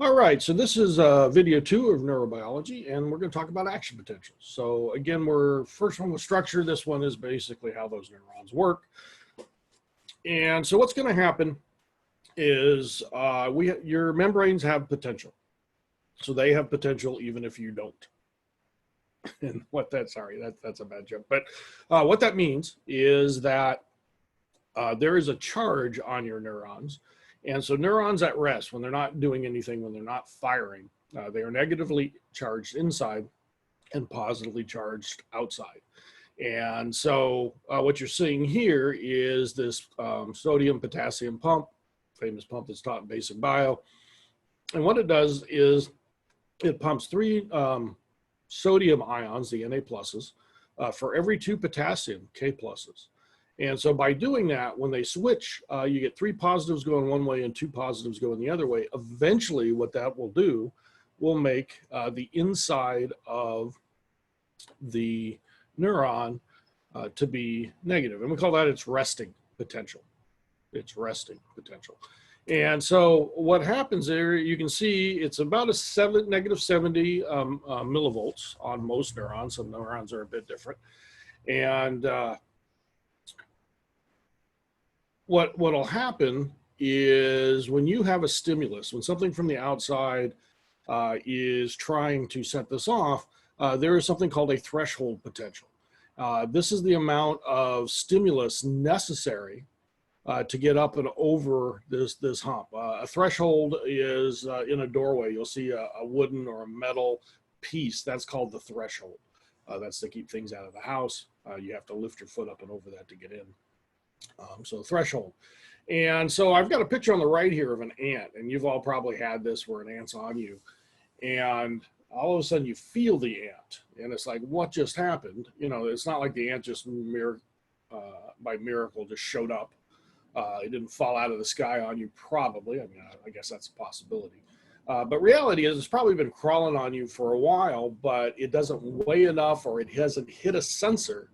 All right, so this is video 2 of neurobiology, and we're going to talk about action potentials. So again, we're first one with structure. This one is basically how those neurons work. And so what's going to happen is your membranes have potential. So they have potential even if you don't. And that's a bad joke. But what that means is that there is a charge on your neurons. And so neurons at rest, when they're not doing anything, when they're not firing, they are negatively charged inside and positively charged outside. And so what you're seeing here is this sodium potassium pump, famous pump that's taught in basic bio. And what it does is it pumps 3 sodium ions, the Na pluses, for every 2 potassium, K pluses. And so by doing that, when they switch, you get 3 positives going one way and 2 positives going the other way. Eventually, what that will do will make the inside of the neuron to be negative. And we call that its resting potential. It's resting potential. And so what happens there, you can see it's about a negative 70 millivolts on most neurons. Some neurons are a bit different. And what'll happen is when you have a stimulus, when something from the outside is trying to set this off, there is something called a threshold potential. This is the amount of stimulus necessary to get up and over this hump. A threshold is in a doorway. You'll see a wooden or a metal piece. That's called the threshold. That's to keep things out of the house. You have to lift your foot up and over that to get in. So threshold. And so I've got a picture on the right here of an ant, and you've all probably had this where an ant's on you, and all of a sudden you feel the ant, and it's like, what just happened? You know, it's not like the ant just by miracle just showed up. It didn't fall out of the sky on you, probably. I mean, I guess that's a possibility. But reality is it's probably been crawling on you for a while, but it doesn't weigh enough, or it hasn't hit a sensor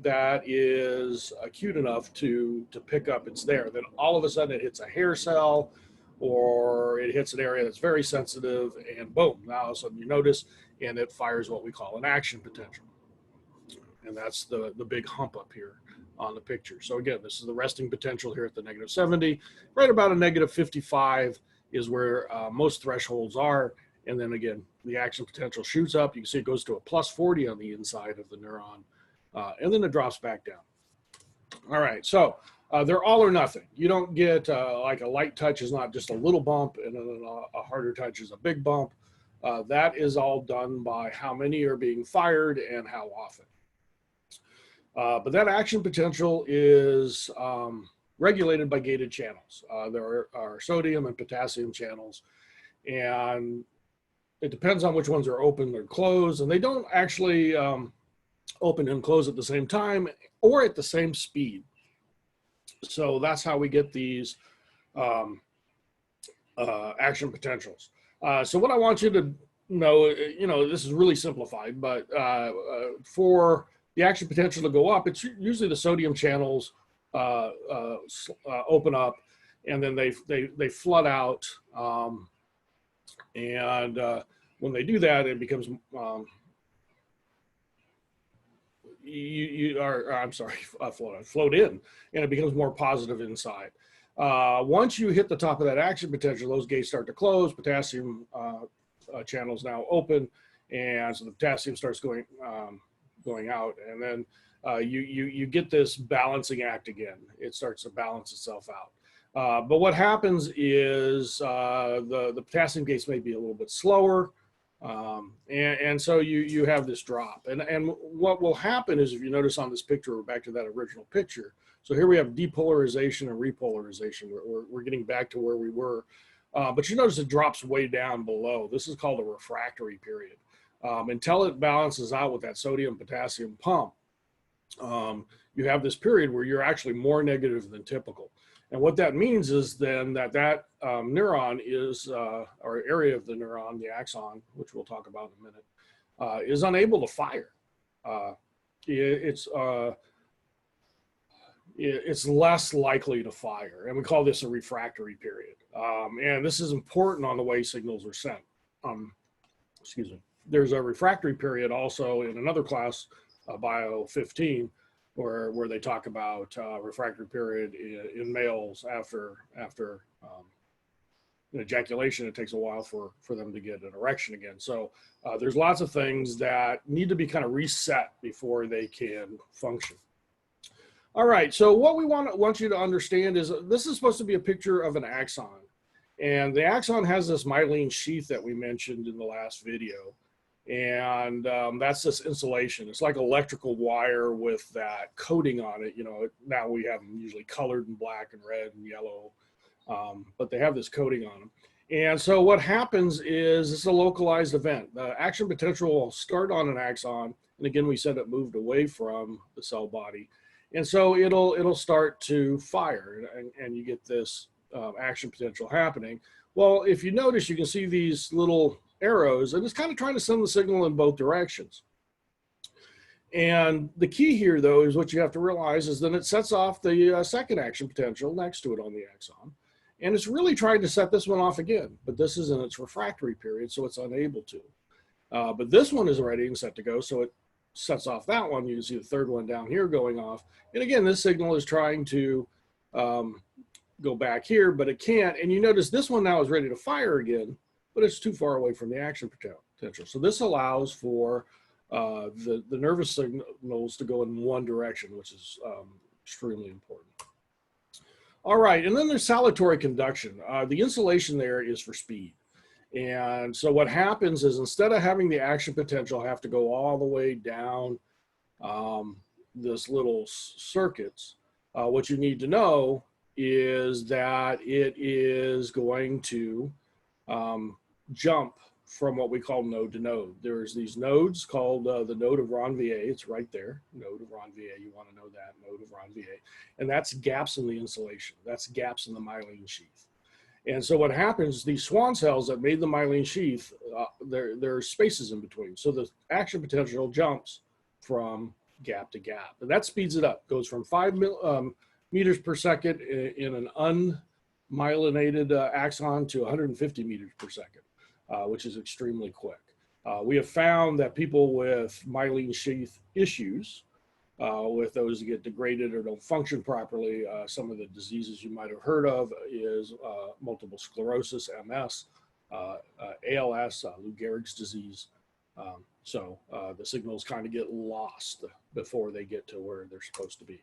that is acute enough to pick up it's there. Then all of a sudden it hits a hair cell, or it hits an area that's very sensitive, and boom, now all of a sudden you notice, and it fires what we call an action potential. And that's the big hump up here on the picture. So again, this is the resting potential here at the negative 70. Right about a negative 55 is where most thresholds are. And then again, the action potential shoots up. You can see it goes to a plus 40 on the inside of the neuron. And then it drops back down. All right, so they're all or nothing. You don't get like a light touch is not just a little bump, and then a harder touch is a big bump. That is all done by how many are being fired and how often. But that action potential is regulated by gated channels. There are sodium and potassium channels, and it depends on which ones are open or closed, and they don't actually open and close at the same time or at the same speed. So that's how we get these action potentials. So what I want you to know, this is really simplified, but for the action potential to go up, it's usually the sodium channels open up, and then they flood out, and when they do that, it becomes float in, and it becomes more positive inside. Once you hit the top of that action potential, those gates start to close, potassium channels now open, and so the potassium starts going out, and then you get this balancing act again. It starts to balance itself out. But what happens is the potassium gates may be a little bit slower, and so you have this drop. And what will happen is, if you notice on this picture, we're back to that original picture. So here we have depolarization and repolarization. We're getting back to where we were. But you notice it drops way down below. This is called a refractory period. Until it balances out with that sodium potassium pump, you have this period where you're actually more negative than typical. And what that means is then that neuron is, or area of the neuron, the axon, which we'll talk about in a minute, is unable to fire. it's less likely to fire. And we call this a refractory period. And this is important on the way signals are sent. Excuse me. There's a refractory period also in another class, Bio 15, where they talk about refractory period in males after ejaculation. It takes a while for them to get an erection again. So there's lots of things that need to be kind of reset before they can function. All right, so what we want you to understand is this is supposed to be a picture of an axon. And the axon has this myelin sheath that we mentioned in the last video. And that's this insulation. It's like electrical wire with that coating on it. You know, now we have them usually colored in black and red and yellow, but they have this coating on them. And so what happens is it's a localized event. The action potential will start on an axon. And again, we said it moved away from the cell body. And so it'll start to fire, and you get this action potential happening. Well, if you notice, you can see these little arrows, and it's kind of trying to send the signal in both directions. And the key here, though, is what you have to realize is that it sets off the second action potential next to it on the axon. And it's really trying to set this one off again, but this is in its refractory period, so it's unable to. But this one is ready and set to go, so it sets off that one. You can see the third one down here going off. And again, this signal is trying to go back here, but it can't. And you notice this one now is ready to fire again, but it's too far away from the action potential. So this allows for the nervous signals to go in one direction, which is extremely important. All right, and then there's salutary conduction. The insulation there is for speed. And so what happens is instead of having the action potential have to go all the way down this little circuits, what you need to know is that it is going to jump from what we call node to node. There's these nodes called the node of Ranvier. It's right there, node of Ranvier. You want to know that, node of Ranvier. And that's gaps in the insulation. That's gaps in the myelin sheath. And so what happens, these Schwann cells that made the myelin sheath, there are spaces in between. So the action potential jumps from gap to gap. And that speeds it up, goes from 5 meters per second in an unmyelinated axon to 150 meters per second, which is extremely quick. We have found that people with myelin sheath issues, with those that get degraded or don't function properly, some of the diseases you might have heard of is multiple sclerosis, MS, ALS, Lou Gehrig's disease. So the signals kind of get lost before they get to where they're supposed to be.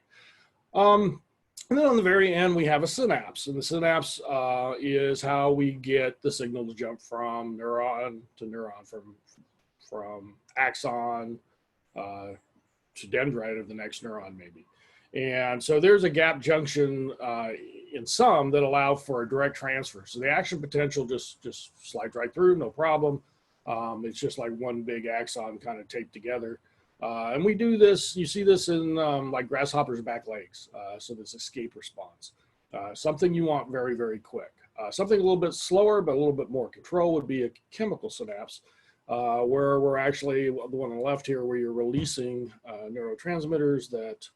And then on the very end, we have a synapse. And the synapse is how we get the signal to jump from neuron to neuron, from axon to dendrite of the next neuron maybe. And so there's a gap junction in some that allow for a direct transfer. So the action potential just slides right through, no problem. It's just like one big axon kind of taped together. And we do this, you see this in like grasshoppers' back legs. So this escape response. Something you want very, very quick. Something a little bit slower, but a little bit more control would be a chemical synapse. Where we're actually, the one on the left here, where you're releasing neurotransmitters that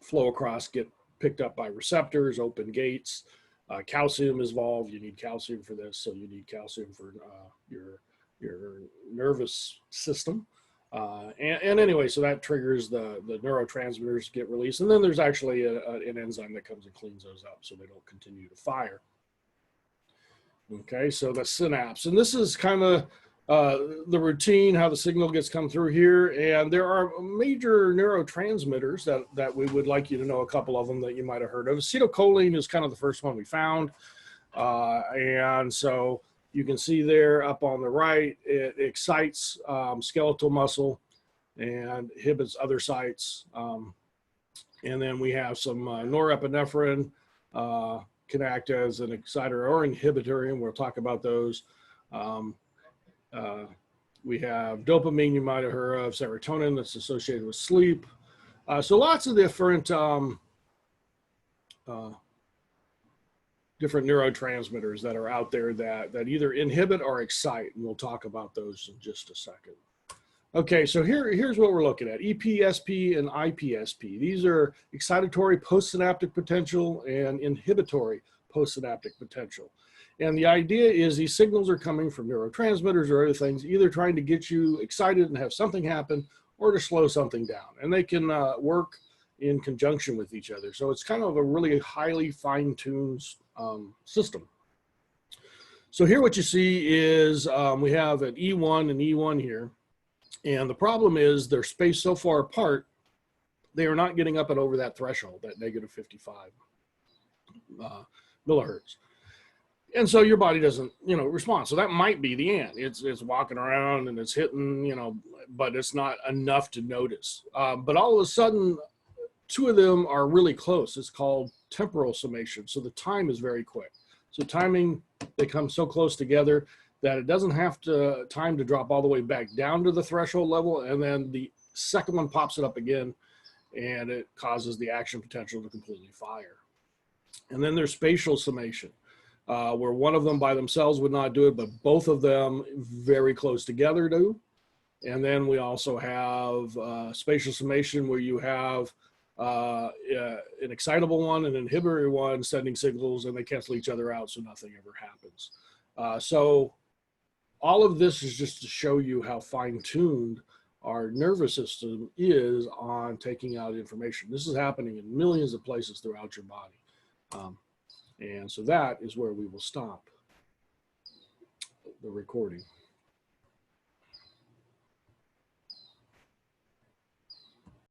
flow across, get picked up by receptors, open gates. Calcium is involved. You need calcium for this, so you need calcium for your nervous system. And anyway, so that triggers the neurotransmitters get released. And then there's actually an enzyme that comes and cleans those up so they don't continue to fire. Okay, so the synapse, and this is kind of the routine, how the signal gets come through here. And there are major neurotransmitters that we would like you to know a couple of them that you might have heard of. Acetylcholine is kind of the first one we found. And so you can see there up on the right, it excites skeletal muscle and inhibits other sites. And then we have some norepinephrine, can act as an exciter or inhibitor, and we'll talk about those. We have dopamine, you might have heard of, serotonin that's associated with sleep. So lots of different neurotransmitters that are out there that either inhibit or excite, and we'll talk about those in just a second. Okay, so here's what we're looking at: EPSP and IPSP. These are excitatory postsynaptic potential and inhibitory postsynaptic potential. And the idea is these signals are coming from neurotransmitters or other things, either trying to get you excited and have something happen or to slow something down. And they can work in conjunction with each other. So it's kind of a really highly fine-tuned system. So here what you see is we have an E1 and E1 here. And the problem is they're spaced so far apart, they are not getting up and over that threshold, that negative 55 millihertz. And so your body doesn't, respond. So that might be the ant. It's walking around and it's hitting, but it's not enough to notice. But all of a sudden, two of them are really close. It's called temporal summation. So the time is very quick. So timing, they come so close together that it doesn't have time to drop all the way back down to the threshold level. And then the second one pops it up again and it causes the action potential to completely fire. And then there's spatial summation, where one of them by themselves would not do it, but both of them very close together do. And then we also have spatial summation where you have an excitable one and an inhibitory one sending signals and they cancel each other out so nothing ever happens. So all of this is just to show you how fine-tuned our nervous system is on taking out information. This is happening in millions of places throughout your body. And so that is where we will stop the recording.